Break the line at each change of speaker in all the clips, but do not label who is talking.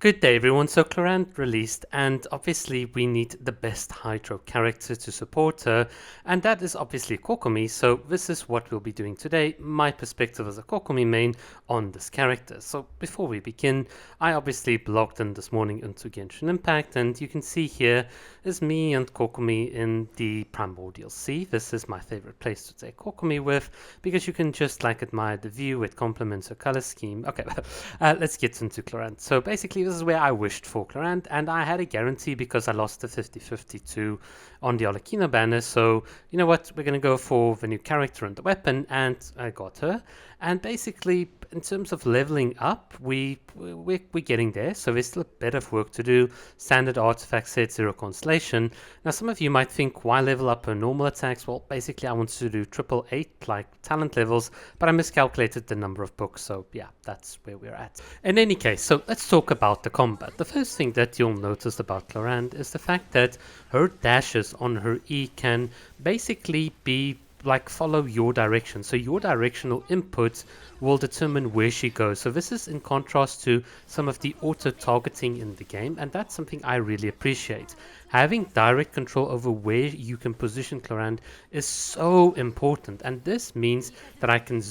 Good day everyone, so Clorinde released and obviously we need the best Hydro character to support her, and that is obviously Kokomi, so this is what we'll be doing today, my perspective as a Kokomi main on this character. So before we begin, I obviously logged in this morning into Genshin Impact, and you can see here is me and Kokomi in the Primordial Sea. This is my favorite place to take Kokomi with, because you can just like admire the view, it complements her color scheme. Okay, let's get into Clorinde. So basically this is where I wished for Clorinde, and I had a guarantee because I lost the 50-52 on the Olakino banner. So you know what, we're going to go for the new character and the weapon, and I got her. And basically, in terms of leveling up, we're getting there. So there's still a bit of work to do. Standard artifact set, 0 constellation. Now some of you might think, why level up her normal attacks? Well, basically I wanted to do 888 like talent levels, but I miscalculated the number of books. So yeah, that's where we're at. In any case, so let's talk about the combat. The first thing that you'll notice about Clorinde is the fact that her dashes on her E can basically be like follow your direction. So your directional input will determine where she goes. So this is in contrast to some of the auto targeting in the game, and that's something I really appreciate. Having direct control over where you can position Clorinde is so important, and this means that I can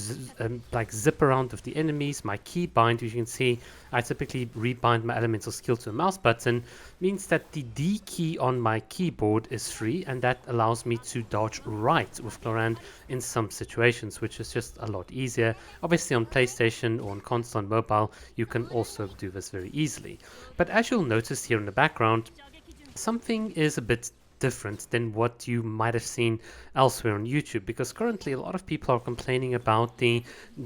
like zip around with the enemies. My key bind, as you can see, I typically rebind my elemental skill to a mouse button, means that the D key on my keyboard is free, and that allows me to dodge right with Clorinde in some situations, which is just a lot easier. Obviously on PlayStation or on console and mobile, you can also do this very easily. But as you'll notice here in the background, something is a bit different than what you might have seen elsewhere on YouTube, because currently a lot of people are complaining about the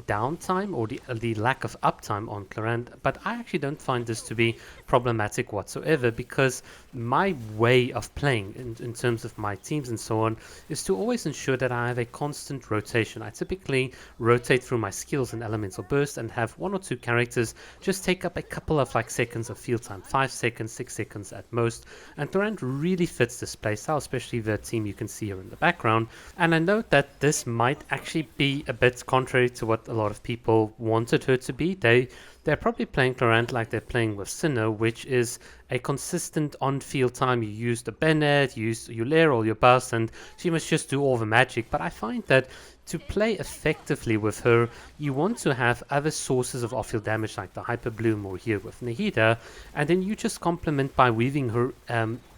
downtime or the lack of uptime on Clorinde, but I actually don't find this to be problematic whatsoever, because my way of playing in terms of my teams and so on is to always ensure that I have a constant rotation. I typically rotate through my skills and elemental burst and have 1 or 2 characters just take up a couple of like seconds of field time, 5 seconds, 6 seconds at most, and Clorinde really fits this playstyle, especially the team you can see here in the background. And I note that this might actually be a bit contrary to what a lot of people wanted her to be. They're probably playing Clorinde like they're playing with Sinnoh, which is a consistent on-field time. You use the Bennett, you use your Lair or your Bus, and she must just do all the magic. But I find that to play effectively with her, you want to have other sources of off-field damage like the Hyper Bloom or here with Nahida, and then you just complement by weaving her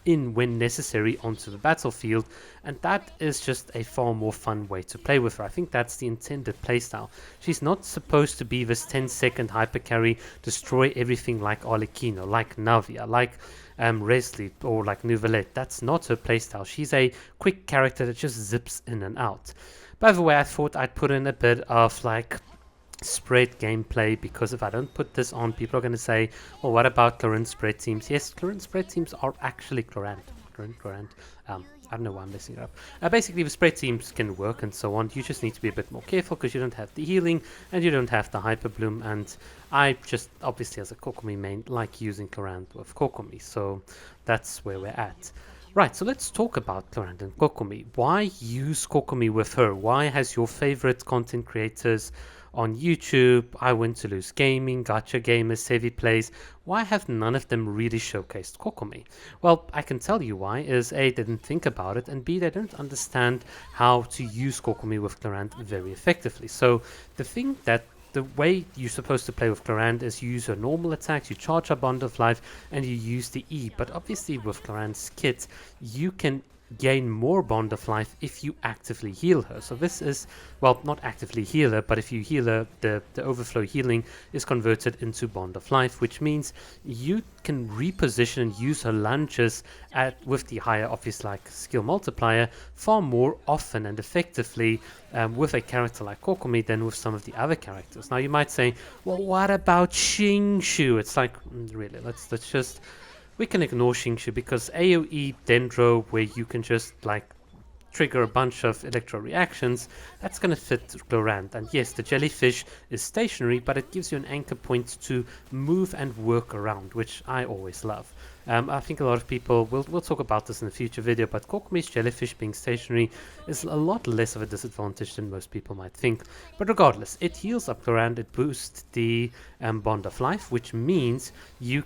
in when necessary onto the battlefield, and that is just a far more fun way to play with her. I think that's the intended playstyle. She's not supposed to be this 10-second hyper carry, destroy everything like Arlecchino, like Navia, like Resli, or like Nouvelette. That's not her playstyle. She's a quick character that just zips in and out. By the way, I thought I'd put in a bit of like spread gameplay, because if I don't put this on, people are going to say, well, what about Clorinde spread teams? Yes, Clorinde spread teams are actually Clorinde. I don't know why I'm messing it up. Basically, the spread teams can work and so on. You just need to be a bit more careful because you don't have the healing and you don't have the hyper bloom. And I just, obviously, as a Kokomi main, like using Clorinde with Kokomi. So that's where we're at. Right, so let's talk about Clorinde and Kokomi. Why use Kokomi with her? Why has your favorite content creators on YouTube, I Win to Lose Gaming, Gacha Gamers, Heavy Plays, why have none of them really showcased Kokomi? Well, I can tell you why. Is A, they didn't think about it, and B, they don't understand how to use Kokomi with Clorinde very effectively. So the way you're supposed to play with Clorinde is you use her normal attacks, you charge her Bond of Life, and you use the E. But obviously with Clorinde's kit, you can gain more Bond of Life if you actively heal her. So this is, well, not actively heal her, but if you heal her, the overflow healing is converted into Bond of Life, which means you can reposition and use her lunges with the higher obvious like skill multiplier far more often and effectively with a character like Kokomi than with some of the other characters. Now you might say, well, what about Xingshu? It's like, really, let's just, we can ignore Xingshu, because AoE Dendro, where you can just like trigger a bunch of electro reactions, that's going to fit Clorinde. And yes, the jellyfish is stationary, but it gives you an anchor point to move and work around, which I always love. I think a lot of people will talk about this in a future video, but Kokomi's jellyfish being stationary is a lot less of a disadvantage than most people might think. But regardless, it heals up Clorinde, it boosts the bond of life, which means you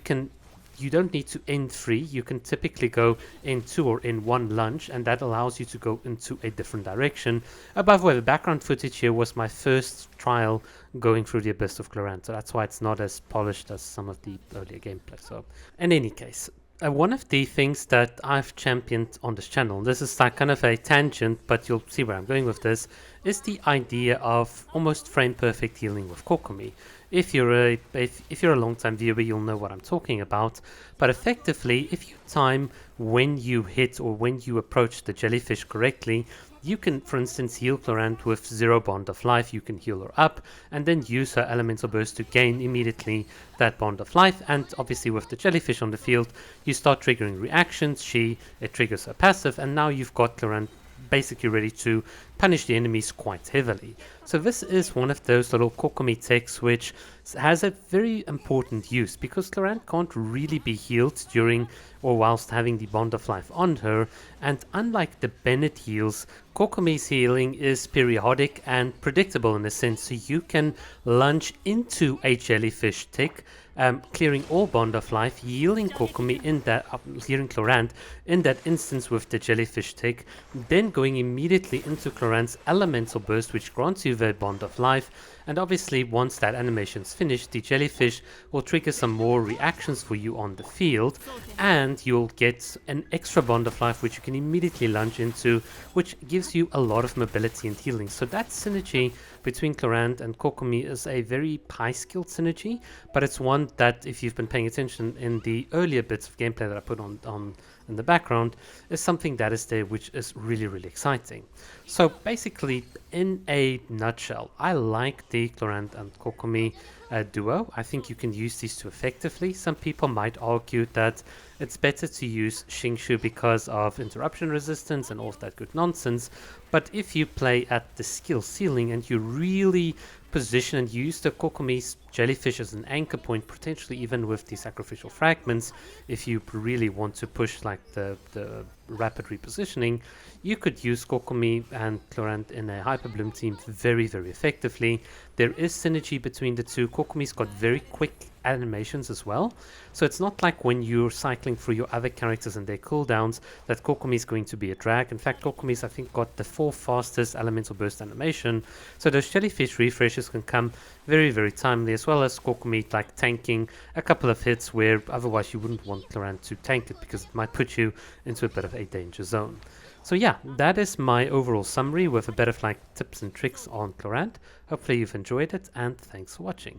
don't need to end 3, you can typically go in 2 or in 1 lunge, and that allows you to go into a different direction. By the way, the background footage here was my first trial going through the Abyss of Clorinde, so that's why it's not as polished as some of the earlier gameplay. So, in any case, one of the things that I've championed on this channel, this is like kind of a tangent, but you'll see where I'm going with this, is the idea of almost frame perfect healing with Kokomi. If you're a long-time viewer, you'll know what I'm talking about. But effectively, if you time when you hit or when you approach the jellyfish correctly, you can, for instance, heal Clorinde with 0 bond of life. You can heal her up and then use her elemental burst to gain immediately that bond of life. And obviously with the jellyfish on the field, you start triggering reactions. It triggers her passive, and now you've got Clorinde basically ready to punish the enemies quite heavily. So this is one of those little Kokomi techs which has a very important use, because Clorinde can't really be healed during or whilst having the bond of life on her, and unlike the Bennett heals, Kokomi's healing is periodic and predictable in a sense, so you can lunge into a jellyfish tick, clearing all bond of life, healing Kokomi in that, healing Clorinde in that instance with the jellyfish tick, then going immediately into Clorinde's elemental burst, which grants you the bond of life. And obviously once that animation's finished, the jellyfish will trigger some more reactions for you on the field, and you'll get an extra bond of life which you can immediately lunge into, which gives you a lot of mobility and healing. So that synergy between Clorinde and Kokomi is a very high skilled synergy, but it's one that, if you've been paying attention in the earlier bits of gameplay that I put on in the background, is something that is there, which is really, really exciting. So basically, in a nutshell, I like the Clorinde and Kokomi duo. I think you can use these two effectively. Some people might argue that it's better to use Xingshu because of interruption resistance and all of that good nonsense, but if you play at the skill ceiling and you really position and use the Kokomi's jellyfish as an anchor point, potentially even with the sacrificial fragments, if you really want to push like the rapid repositioning, you could use Kokomi and Clorinde in a Hyper Bloom team very, very effectively. There is synergy between the two. Kokomi's got very quick animations as well, so it's not like when you're cycling through your other characters and their cooldowns that Kokomi is going to be a drag. In fact, Kokomi's, I think, got the 4th fastest elemental burst animation, so those jellyfish refreshes can come very, very timely, as well as Kokomi like tanking a couple of hits where otherwise you wouldn't want Clorinde to tank it because it might put you into a bit of a danger zone. So yeah, that is my overall summary with a bit of like tips and tricks on Clorinde. Hopefully you've enjoyed it, and thanks for watching.